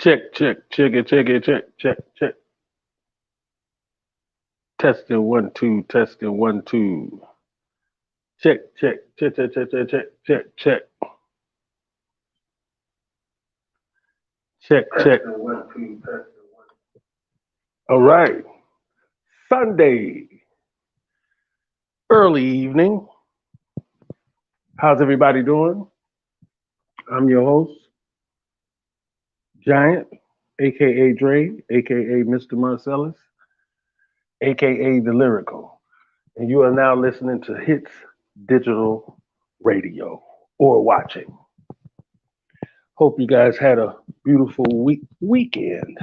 Check. Testing 1 2, testing 1 2. Check. Check. All right. Sunday, early evening. How's everybody doing? I'm your host, Giant, aka Dre, aka Mr. Marcellus, aka The Lyrical. And you are now listening to HITZ Digital Radio or watching. Hope you guys had a beautiful weekend.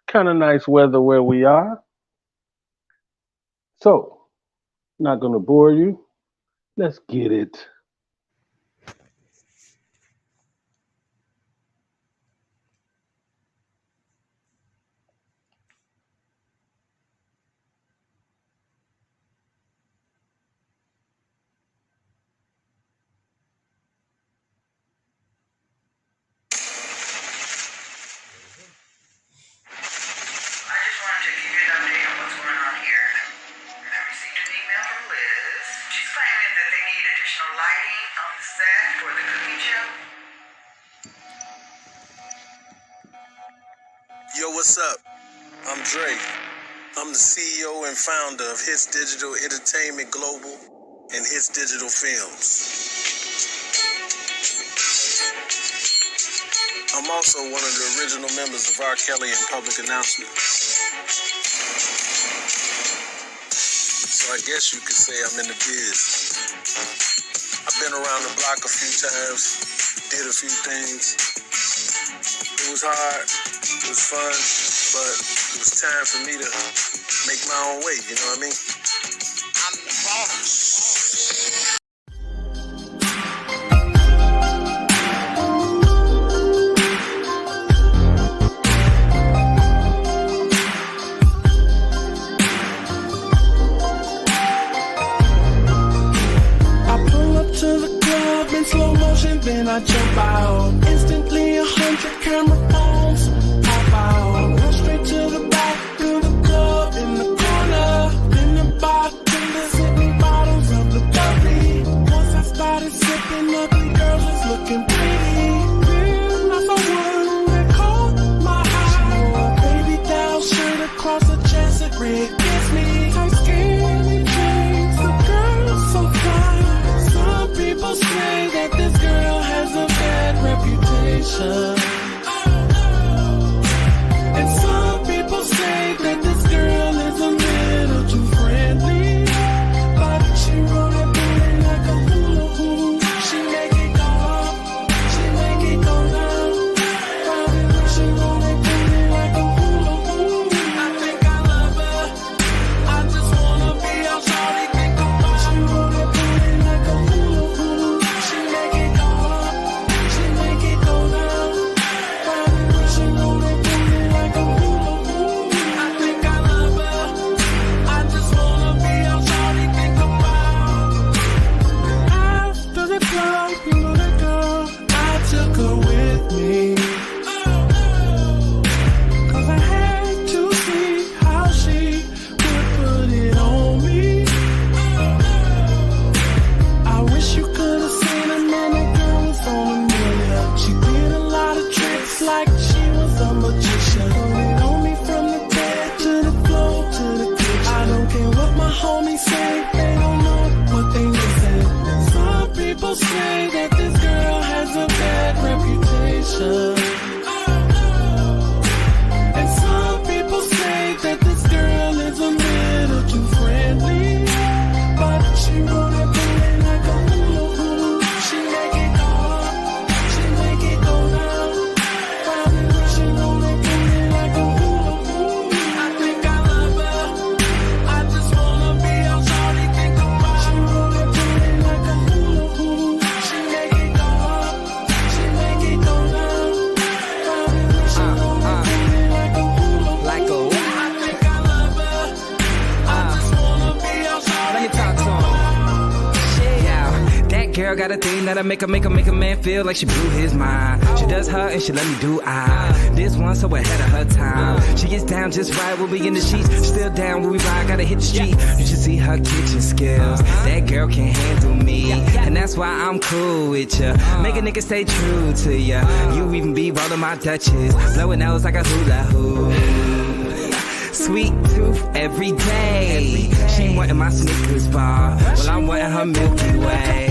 Kind of nice weather where we are. So, not going to bore you. Let's get it. Yo, what's up? I'm Dre. I'm the CEO and founder of HITZ Digital Entertainment Global and HITZ Digital Films. I'm also one of the original members of R. Kelly and Public Announcement. So I guess you could say I'm in the biz. I've been around the block a few times, did a few things. It was hard, it was fun, but it was time for me to make my own way, you know what I mean? I'm the boss. I pull up to the club in slow motion, then I jump out. Instantly 100 camera phones pop out. Run straight to the back of the club in the corner. In the bartender sipping bottles of the bubbly. Once I started sipping, ugly girls was looking pretty. Then I saw one that caught my eye. She wore a baby doll shirt across her chest, a red kiss me. I'm skinny jeans, the girl so fly. Some people say that this girl has a bad reputation. And some people say that this girl is a little too friendly. But she roll that booty like a hula hoop. She make it go up, she make it go down. Probably she roll that booty like a hula hoop. I think I love her, I just wanna be out shawty, think about. She roll that booty like a hula hoop. She make it go up, she make it go down. got a thing that'll make a man feel like she blew his mind. She does her and she let me do I. This one so ahead of her time. She gets down just right when we in the sheets. Still down when we ride, gotta hit the street. You should see her kitchen skills. That girl can handle me, and that's why I'm cool with ya. Make a nigga stay true to ya. You even be rolling my Dutches, blowing nose like a hula hoop. Sweet tooth every day. She wantin' my Snickers bar, well I'm wantin' her Milky Way.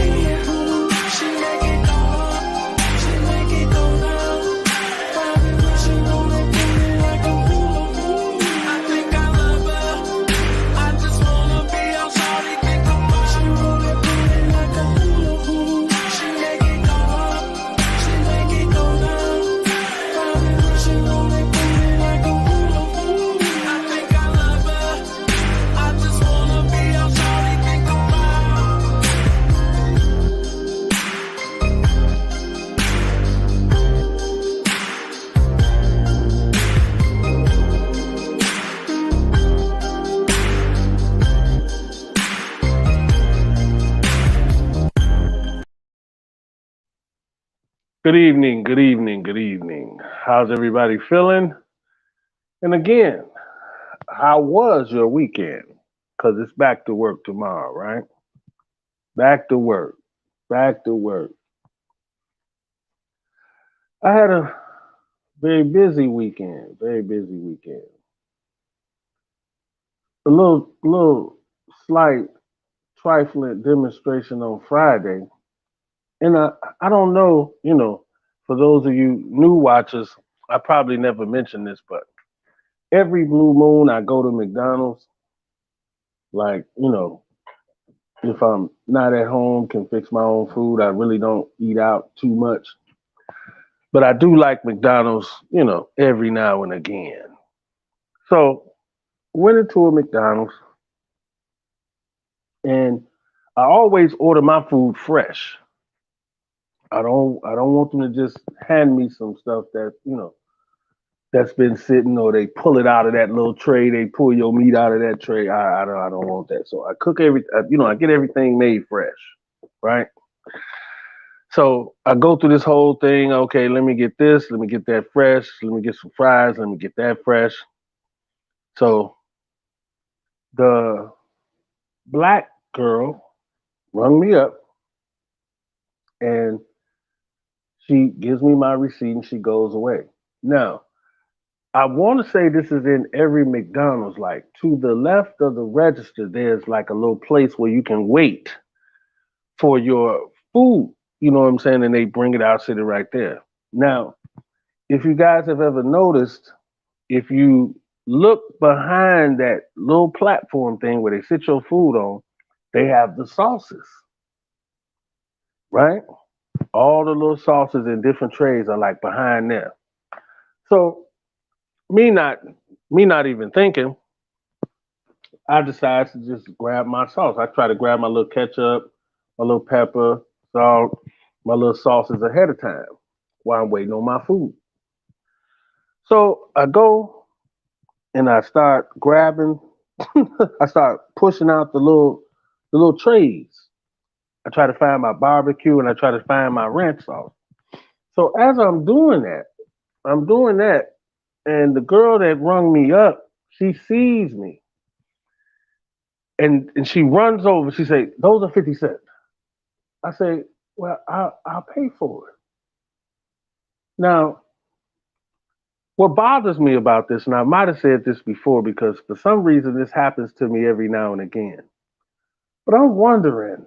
Good evening, good evening, good evening. How's everybody feeling? And again, how was your weekend? Because it's back to work tomorrow, right? Back to work, back to work. I had a very busy weekend, very busy weekend. A little slight trifling demonstration on Friday. And I don't know, for those of you new watchers, I probably never mentioned this, but every blue moon I go to McDonald's, like, if I'm not at home, can fix my own food. I really don't eat out too much. But I do like McDonald's, every now and again. So went into a McDonald's and I always order my food fresh. I don't want them to just hand me some stuff that, that's been sitting, or they pull it out of that little tray. They pull your meat out of that tray. I don't want that. So I cook I get everything made fresh, right? So I go through this whole thing. Okay, let me get this. Let me get that fresh. Let me get some fries. Let me get that fresh. So the black girl rung me up and she gives me my receipt and she goes away. Now, I want to say this is in every McDonald's. Like, to the left of the register, there's like a little place where you can wait for your food. You know what I'm saying? And they bring it out, sit it right there. Now, if you guys have ever noticed, if you look behind that little platform thing where they sit your food on, they have the sauces, right? All the little sauces in different trays are like behind there. So me not even thinking, I decide to just grab my sauce. I try to grab my little ketchup, my little pepper, salt, my little sauces ahead of time while I'm waiting on my food. So I go and I start grabbing, I start pushing out the little trays. I try to find my barbecue and I try to find my ranch sauce. So as I'm doing that, and the girl that rung me up, she sees me. And she runs over, she say, "Those are 50 cents. I say, "Well, I'll pay for it." Now, what bothers me about this, and I might have said this before because for some reason this happens to me every now and again, but I'm wondering,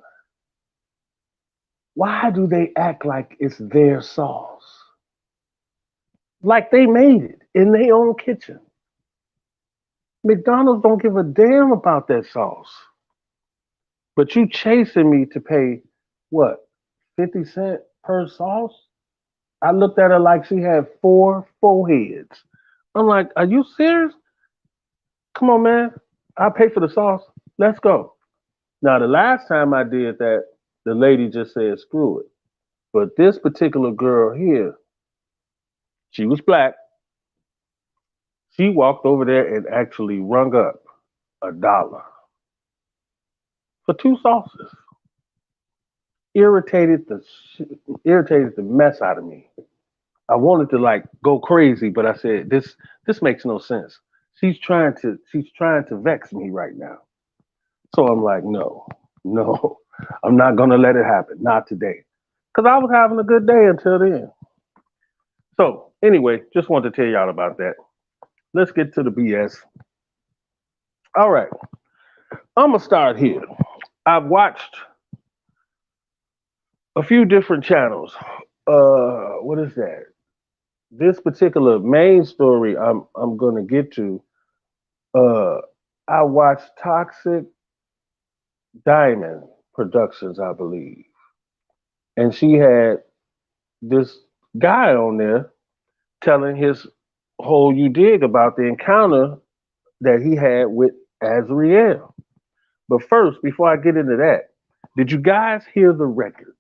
why do they act like it's their sauce? Like they made it in their own kitchen. McDonald's don't give a damn about that sauce. But you chasing me to pay, what, 50 cents per sauce? I looked at her like she had four foreheads. I'm like, are you serious? Come on, man. I'll pay for the sauce. Let's go. Now, the last time I did that, the lady just said, screw it. But this particular girl here, she was black. She walked over there and actually rung up $1 for two sauces. irritated the mess out of me. I wanted to like go crazy, but I said this makes no sense. She's trying to vex me right now. So I'm like, no, no, I'm not gonna let it happen. Not today. Cause I was having a good day until then. So anyway, just wanted to tell y'all about that. Let's get to the BS. All right, I'm gonna start here. I've watched a few different channels. What is that? This particular main story I'm gonna get to. Uh, I watched Toxic Diamond Productions, I believe, and she had this guy on there telling his whole you dig about the encounter that he had with Azriel. But first, before I get into that, did you guys hear the record?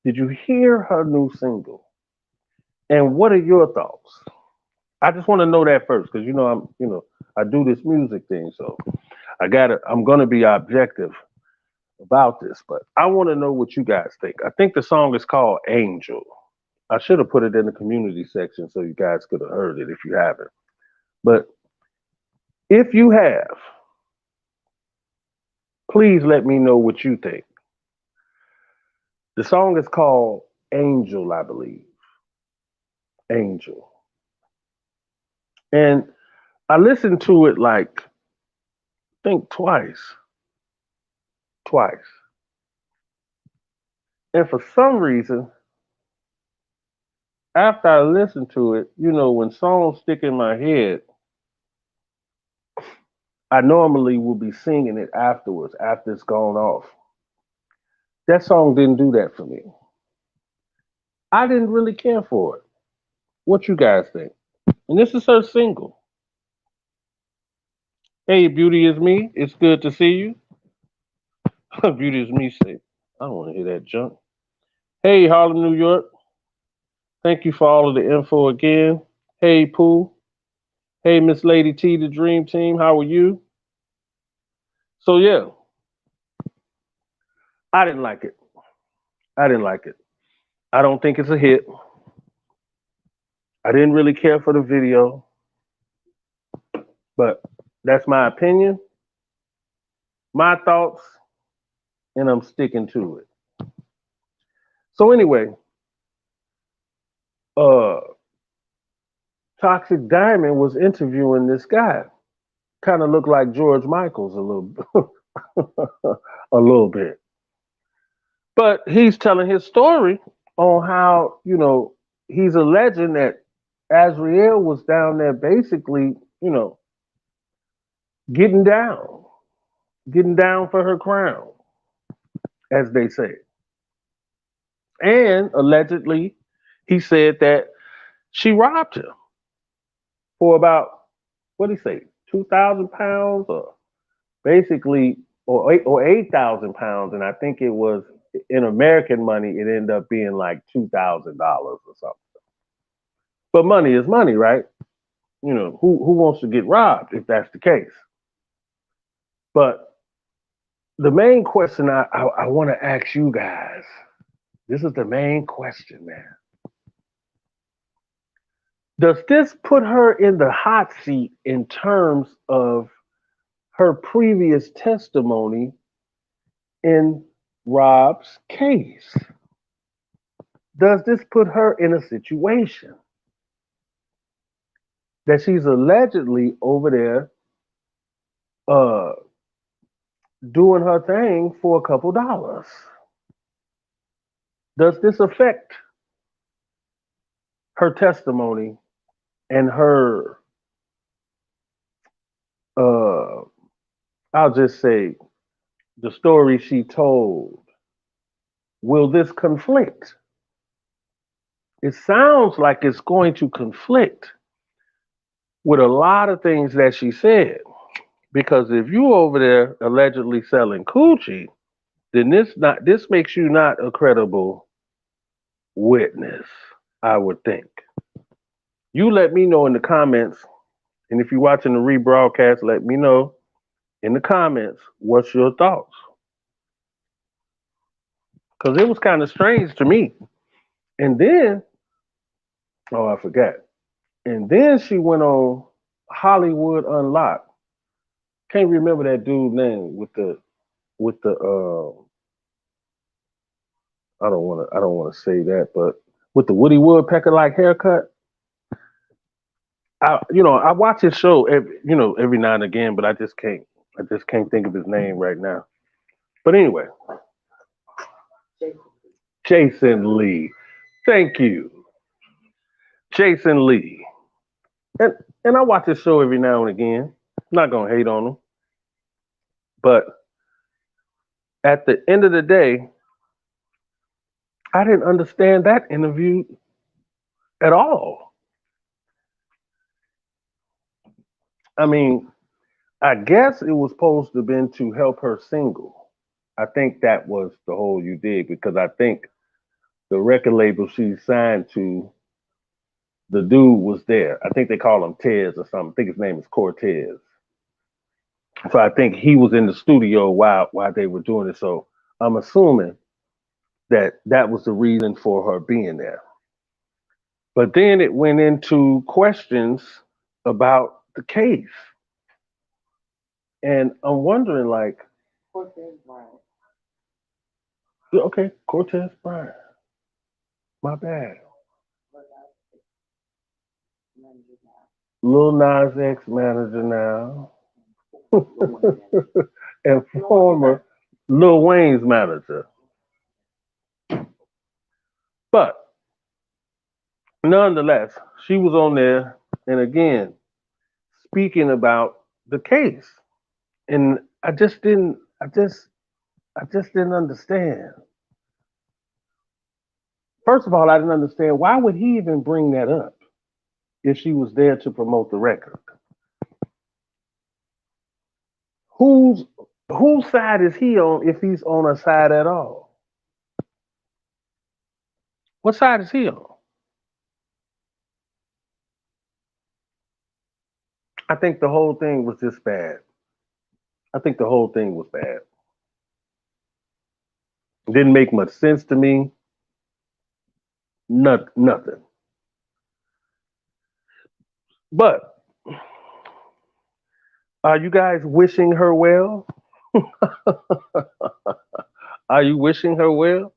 Did you hear her new single? And what are your thoughts? I just want to know that first, because I do this music thing, so I'm gonna be objective about this, but I want to know what you guys think. I think the song is called Angel. I should have put it in the community section so you guys could have heard it if you haven't. But if you have, please let me know what you think. The song is called Angel, I believe. Angel. And I listened to it like, I think twice. Twice. And for some reason, after I listened to it, when songs stick in my head, I normally will be singing it afterwards, after it's gone off. That song didn't do that for me. I didn't really care for it. What you guys think? And this is her single. Hey, Beauty is Me. It's good to see you. Beauty is Me say, I don't want to hear that junk. Hey, Harlem, New York. Thank you for all of the info again. Hey, Pooh. Hey, Miss Lady T, the Dream Team. How are you? So, yeah. I didn't like it. I didn't like it. I don't think it's a hit. I didn't really care for the video. But that's my opinion, my thoughts, and I'm sticking to it. So anyway, Toxic Diamond was interviewing this guy. Kind of looked like George Michael's a little bit. But he's telling his story on how, he's alleging that Azriel was down there basically, getting down for her crown, as they say. And allegedly, he said that she robbed him for about, what did he say, 2,000 pounds, or basically, or 8,000 pounds. And I think it was, in American money, it ended up being like $2,000 or something. But money is money, right? Who wants to get robbed if that's the case? But the main question I want to ask you guys, this is the main question, man. Does this put her in the hot seat in terms of her previous testimony in Rob's case? Does this put her in a situation that she's allegedly over there doing her thing for a couple dollars? Does this affect her testimony and her, I'll just say, the story she told? Will this conflict? It sounds like it's going to conflict with a lot of things that she said. Because if you over there allegedly selling coochie, then this makes you not a credible witness, I would think. You let me know in the comments, and if you're watching the rebroadcast, let me know in the comments what's your thoughts. because it was kind of strange to me. And then, oh, I forgot. And then she went on Hollywood Unlocked. Can't remember that dude's name with the I don't want to say that, but with the Woody Woodpecker like haircut. I watch his show every now and again, but I just can't think of his name right now. But anyway, Jason Lee. Thank you. Jason Lee. And I watch his show every now and again. I'm not gonna hate on him. But at the end of the day, I didn't understand that interview at all. I mean, I guess it was supposed to have been to help her single. I think that was the whole you did, because I think the record label she signed to, the dude was there. I think they call him Tez or something. I think his name is Cortez. So I think he was in the studio while they were doing it. So I'm assuming that was the reason for her being there. But then it went into questions about the case. And I'm wondering, like, Cortez Bryant. Okay, Cortez Bryant. My bad. Lil Nas X manager now. And former Lil Wayne's manager. But nonetheless, she was on there, and again, speaking about the case. And I just didn't understand. First of all, I didn't understand, why would he even bring that up if she was there to promote the record? Whose side is he on, if he's on a side at all? What side is he on? I think the whole thing was just bad. I think the whole thing was bad. It didn't make much sense to me. Nothing. But are you guys wishing her well? Are you wishing her well?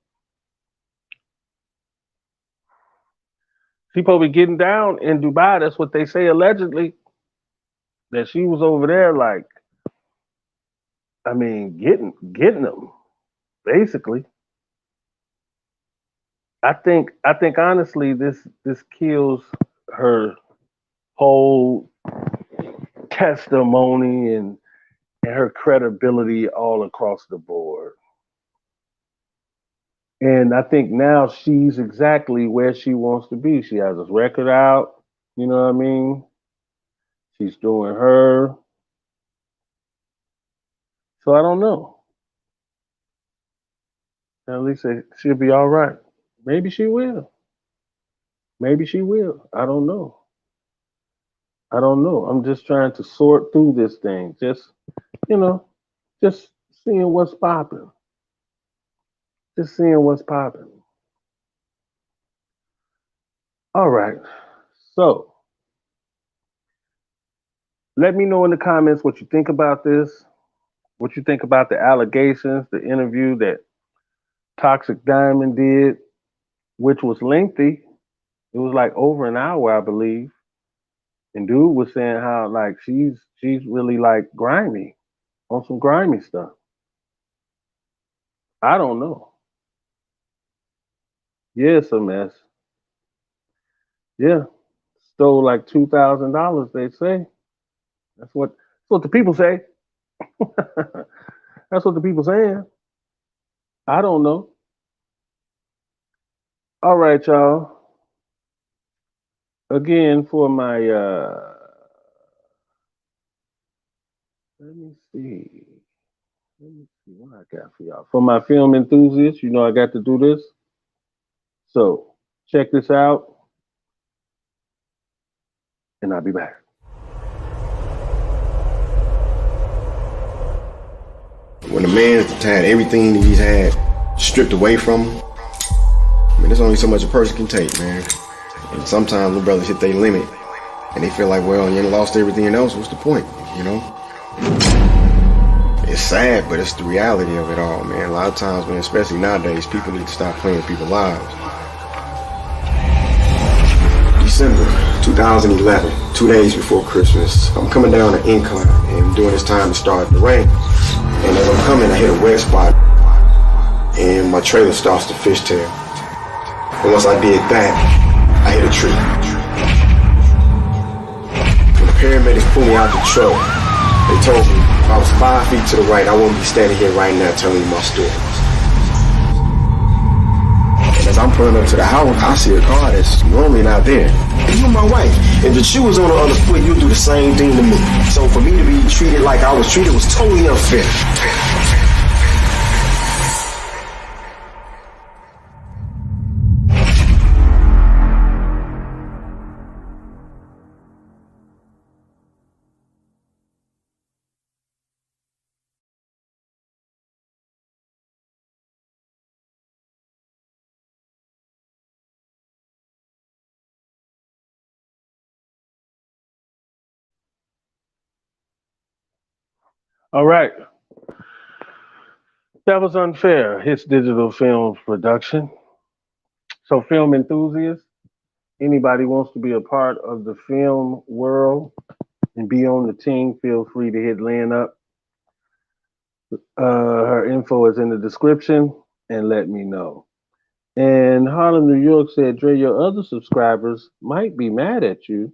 She probably getting down in Dubai. That's what they say, allegedly. That she was over there, like, I mean, getting them, basically. I think honestly, this kills her whole testimony and her credibility all across the board. And I think now she's exactly where she wants to be. She has this record out, you know what I mean? She's doing her. So I don't know. At least she'll be all right. Maybe she will. Maybe she will. I don't know. I'm just trying to sort through this thing. Just seeing what's popping. Just seeing what's popping. All right. So let me know in the comments what you think about this. What you think about the allegations, the interview that Toxic Diamond did, which was lengthy. It was like over an hour, I believe. And dude was saying how, like, she's really, like, grimy, on some grimy stuff. I don't know. Yeah, it's a mess. Yeah. Stole like $2,000, they say. That's what the people say. That's what the people saying. I don't know. All right, y'all. Again, for my let me see what I got for y'all. For my film enthusiasts, you know I got to do this. So check this out, and I'll be back. When a man's had everything that he's had stripped away from them. I mean, there's only so much a person can take, man. And sometimes the brothers hit their limit and they feel like, well, you lost everything else. What's the point? You know? It's sad, but it's the reality of it all, man. A lot of times, man, especially nowadays, people need to stop playing with people's lives. December 2011, 2 days before Christmas, I'm coming down an incline, and during this time it started to rain. And as I'm coming, I hit a wet spot, and my trailer starts to fishtail. And once I did that, I hit a tree. When the paramedics pulled me out the truck, they told me if I was 5 feet to the right, I wouldn't be standing here right now telling you my story. And as I'm pulling up to the house, I see a car that's normally not there. And you're my wife. If the shoe was on the other foot, you'd do the same thing to me. So for me to be treated like I was treated was totally unfair. All right. That was unfair. HITZ Digital Film Production. So, film enthusiasts, anybody wants to be a part of the film world and be on the team, feel free to hit LYNN up. Her info is in the description and let me know. And Harlem, New York said, Dre, your other subscribers might be mad at you.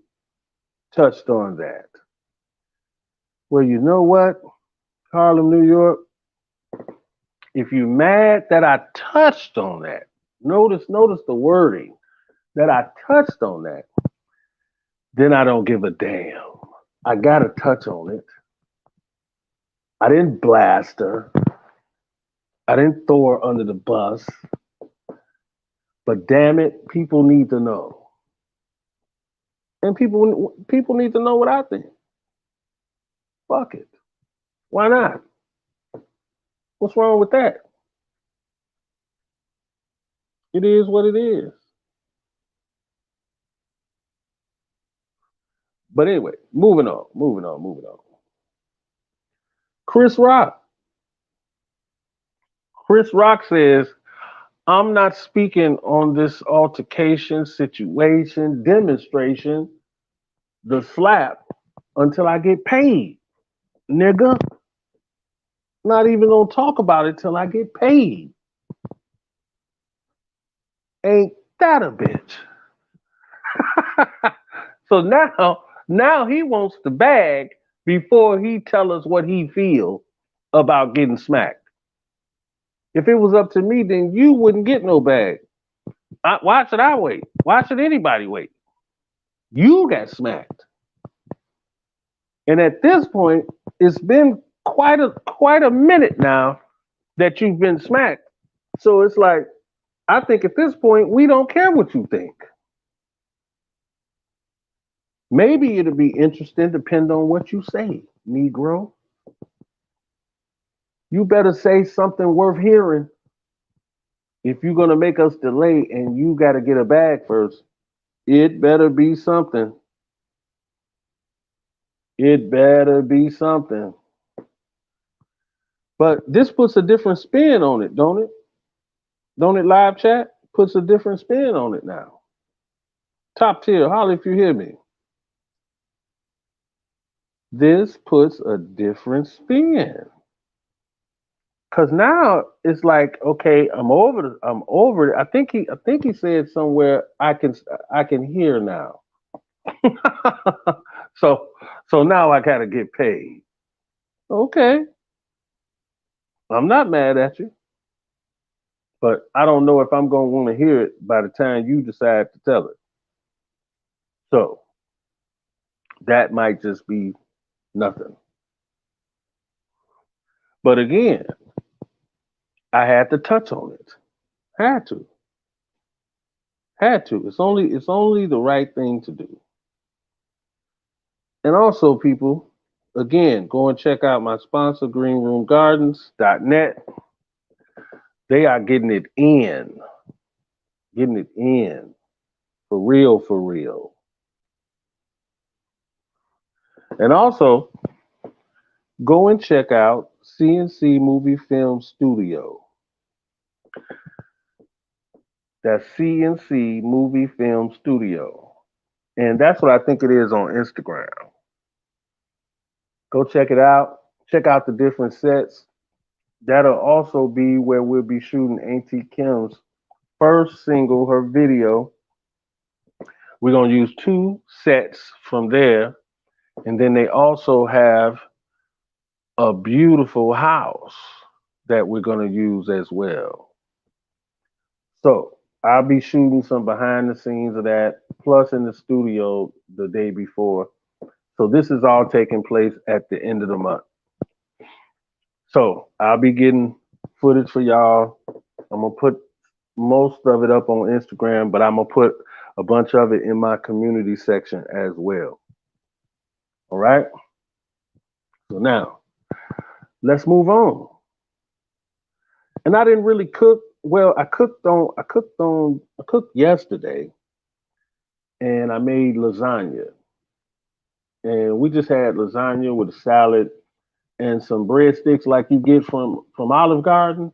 Touched on that. Well, you know what, Harlem, New York? If you're mad that I touched on that, notice the wording, that I touched on that, then I don't give a damn. I gotta touch on it. I didn't blast her. I didn't throw her under the bus. But damn it, people need to know. And people need to know what I think. Fuck it. Why not? What's wrong with that? It is what it is. But anyway, moving on. Chris Rock. Chris Rock says, I'm not speaking on this altercation, situation, demonstration, the slap, until I get paid, nigga. Not even gonna talk about it till I get paid. Ain't that a bitch? So now he wants the bag before he tell us what he feel about getting smacked. If it was up to me, then you wouldn't get no bag. Why should I wait? Why should anybody wait? You got smacked. And at this point, it's been quite a minute now that you've been smacked. So it's like, I think at this point, we don't care what you think. Maybe it'll be interesting, depending on what you say, Negro. You better say something worth hearing. If you're gonna make us delay and you gotta get a bag first, it better be something. It better be something. But this puts a different spin on it, don't it? Don't it, live chat? Puts a different spin on it now. Top tier, holler if you hear me. This puts a different spin. Cause now it's like, okay, I'm over it. I think he said somewhere I can hear now. So now I gotta get paid. Okay. I'm not mad at you. But I don't know if I'm gonna want to hear it by the time you decide to tell it. So that might just be nothing. But again, I had to touch on it. Had to. It's only the right thing to do. And also, people, again, go and check out my sponsor, greenroomgardens.net. They are getting it in for real, for real. And also, go and check out CNC Movie Film Studio. That's CNC Movie Film Studio. And that's what I think it is on Instagram. Go check it out. Check out the different sets. That'll also be where we'll be shooting Auntie Kim's first single, her video. We're going to use 2 sets from there. And then they also have a beautiful house that we're going to use as well. So I'll be shooting some behind the scenes of that, plus in the studio the day before. So this is all taking place at the end of the month. So I'll be getting footage for y'all. I'm going to put most of it up on Instagram, but I'm going to put a bunch of it in my community section as well. All right? So now, let's move on. And I didn't really cook. Well, I cooked yesterday, and I made lasagna. And we just had lasagna with a salad and some breadsticks like you get from Olive Garden.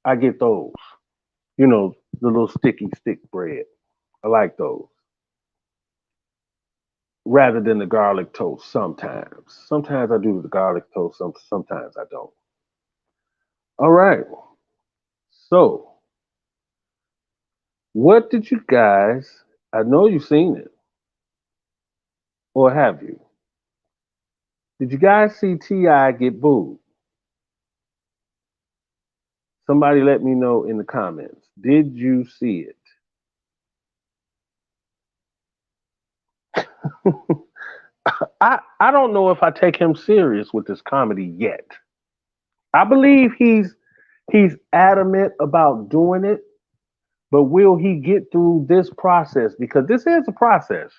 I get those. You know, the little sticky stick bread. I like those. Rather than the garlic toast sometimes. Sometimes I do the garlic toast, sometimes I don't. All right. So, what did you guys, I know you've seen it, or have you? Did you guys see T.I. get booed? Somebody let me know in the comments. Did you see it? I don't know if I take him serious with this comedy yet. I believe he's adamant about doing it, but will he get through this process? Because this is a process.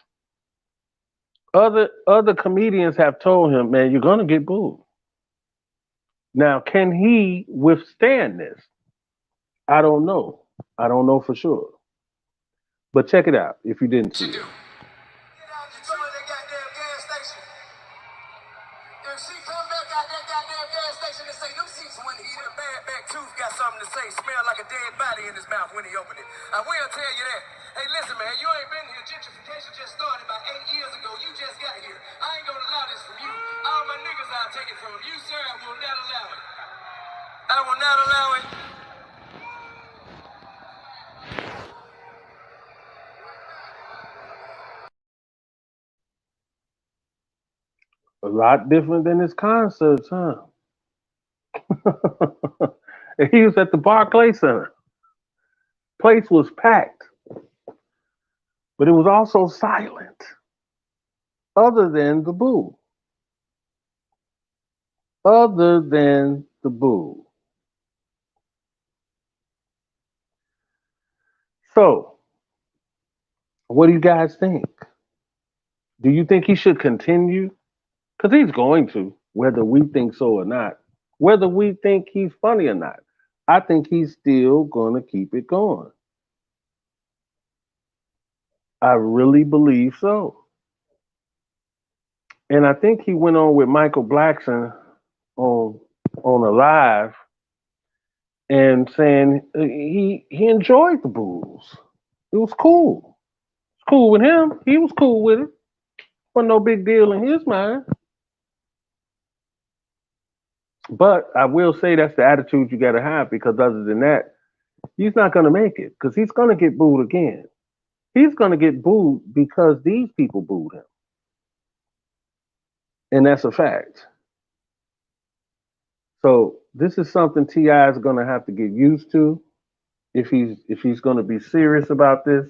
Other comedians have told him, man, you're gonna get booed. Now, can he withstand this? I don't know. I don't know for sure. But check it out if you didn't see it. If she come back out that goddamn gas station and say, them seats when he the bad back tooth got something to say, smell like a dead body in his mouth when he opened it. I will tell you that. Hey, listen, man, you ain't been here. Gentrification just started about 8 years ago. You just got here. I ain't gonna allow this from you. All my niggas I'll take it from you, sir. I will not allow it. I will not allow it. A lot different than his concerts, huh? He was at the Barclays Center. Place was packed, but it was also silent, other than the boo. Other than the boo. So, what do you guys think? Do you think he should continue? Because he's going to, whether we think so or not. Whether we think he's funny or not. I think he's still going to keep it going. I really believe so. And I think he went on with Michael Blackson on a live and saying he enjoyed the boos. It was cool. It's cool with him. He was cool with it. Wasn't no big deal in his mind. But I will say that's the attitude you got to have, because other than that, he's not going to make it, because he's going to get booed again. He's going to get booed because these people booed him. And that's a fact. So this is something T.I. is going to have to get used to if he's going to be serious about this,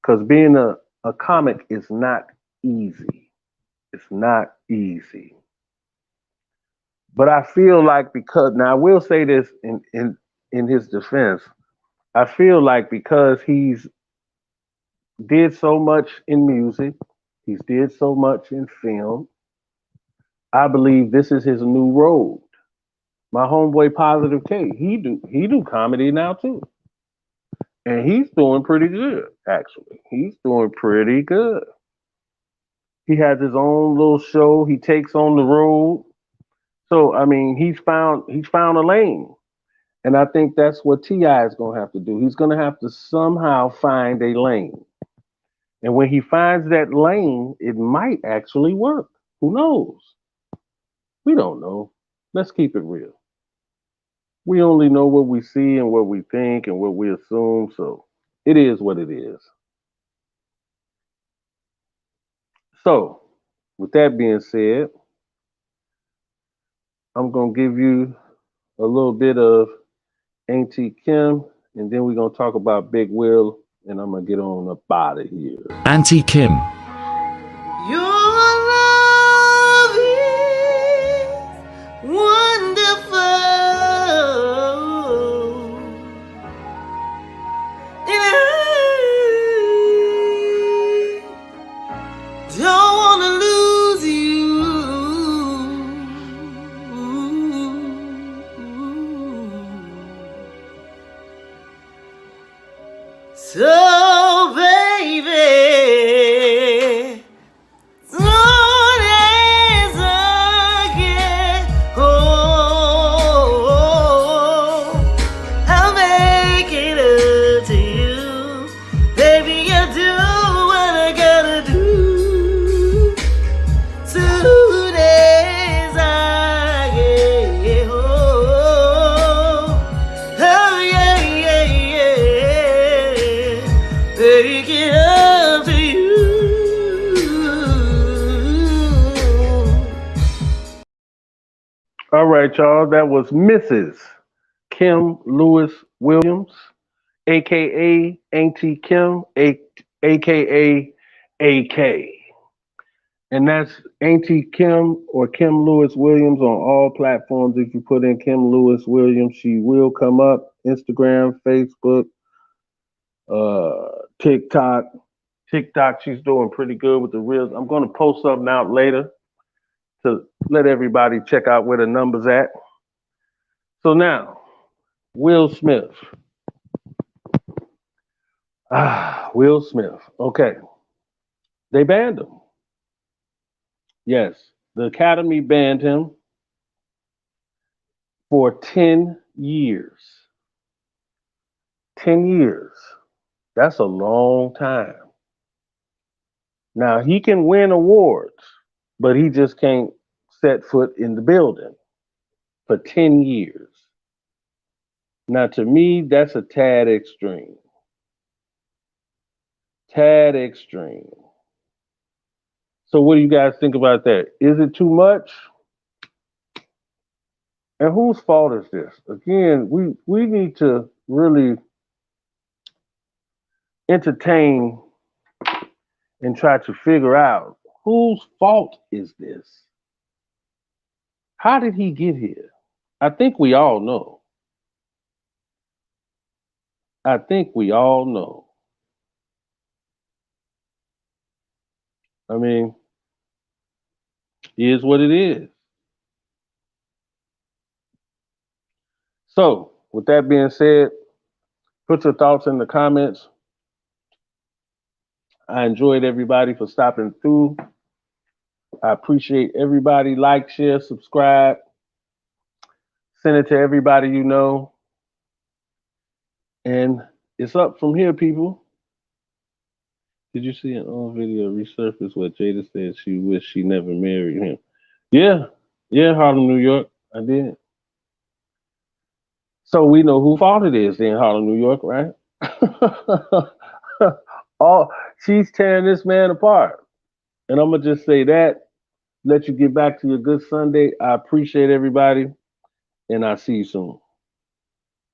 because being a comic is not easy. It's not easy. But I feel like, because now I will say this in his defense, I feel like because he's did so much in music, he's did so much in film, I believe this is his new road. My homeboy Positive K, he do comedy now too. And he's doing pretty good, actually. He's doing pretty good. He has his own little show. He takes on the road. So I mean, he's found a lane. And I think that's what T.I. is gonna have to do. He's gonna have to somehow find a lane. And when he finds that lane, it might actually work. Who knows? We don't know. Let's keep it real. We only know what we see and what we think and what we assume, so it is what it is. So, with that being said, I'm going to give you a little bit of Auntie Kim, and then we're going to talk about Big Will, and I'm going to get on up out of here. Auntie Kim. Your love is wonderful, and I don't want to lose you. So, baby, soon as I get home, I'll make it up to you. Baby, I'll do what I gotta do. Soon as I get home, oh yeah, yeah, yeah, make it up to you. All right, y'all. That was Mrs. Kim Lewis Williams, aka Auntie Kim, aka AK. And that's Auntie Kim or Kim Lewis Williams on all platforms. If you put in Kim Lewis Williams, she will come up. Instagram, Facebook, TikTok. TikTok, she's doing pretty good with the reels. I'm going to post something out later to let everybody check out where the number's at. So now, Will Smith. Will Smith. Okay. They banned him. Yes, the Academy banned him for 10 years. 10 years. That's a long time. Now, he can win awards, but he just can't set foot in the building for 10 years. Now, to me, that's a tad extreme. Tad extreme. So what do you guys think about that? Is it too much? And whose fault is this? Again, we need to really entertain and try to figure out whose fault is this? How did he get here? I think we all know. I think we all know. I mean, it is what it is. So, with that being said, put your thoughts in the comments. I enjoyed everybody for stopping through. I appreciate everybody. Like, share, subscribe. Send it to everybody you know. And it's up from here, people. Did you see an old video resurface where Jada said she wished she never married him? Yeah, Harlem, New York. I did. So we know who fault it is in Harlem, New York, right? She's tearing this man apart. And I'm going to just say that. Let you get back to your good Sunday. I appreciate everybody. And I'll see you soon.